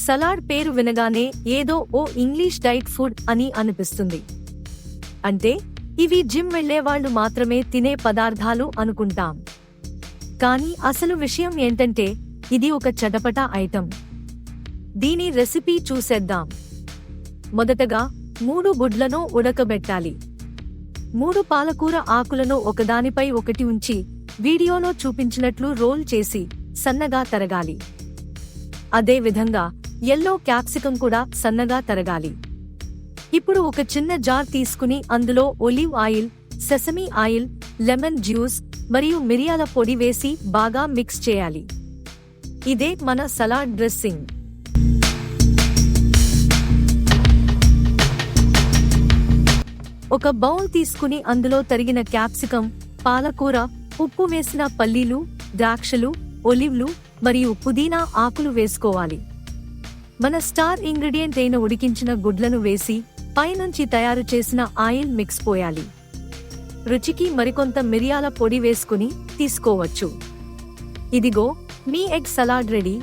Salad పేరు వినగానే ఏదో ఓ ఇంగ్లీష్ డైట్ ఫుడ్ అని అనిపిస్తుంది. అంటే ఇవి జిమ్ వెళ్లేవాళ్లు మాత్రమే తినే పదార్థాలు అనుకుంటాం. కానీ అసలు విషయం ఏంటంటే ఇది ఒక చటపటా ఐటెం. దీని రెసిపీ చూసేద్దాం. మొదటగా 3 గుడ్లను ఉడకబెట్టాలి. 3 పాలకూర ఆకులను ఒకదానిపై ఒకటి ఉంచి వీడియోలో చూపించినట్లు రోల్ చేసి సన్నగా తరగాలి. అదే విధంగా యెల్లో క్యాప్సికం కూడా సన్నగా తరగాలి. ఇప్పుడు ఒక చిన్న జార్ తీసుకుని అందులో olive oil, sesame oil, lemon juice మరియు మిరియాల పొడి వేసి బాగా మిక్స్ చేయాలి. ఇదే మన సలాడ్ డ్రెస్సింగ్. ఒక బౌల్ తీసుకుని అందులో తరిగిన క్యాప్సికం, పాలకూర, ఉప్పు వేసిన పల్లీలు, ద్రాక్షలు, ఒలివ్లు మరియు పుదీనా ఆకులు వేసుకోవాలి. మన స్టార్ ఇంగ్రీడియంట్ అయిన ఉడికించిన గుడ్లను వేసి పైనుంచి తయారు చేసిన ఆయిల్ మిక్స్ పోయాలి. రుచికి మరికొంత మిరియాల పొడి వేసుకుని తీసుకోవచ్చు. ఇదిగో మీ ఎగ్ సలాడ్ రెడీ.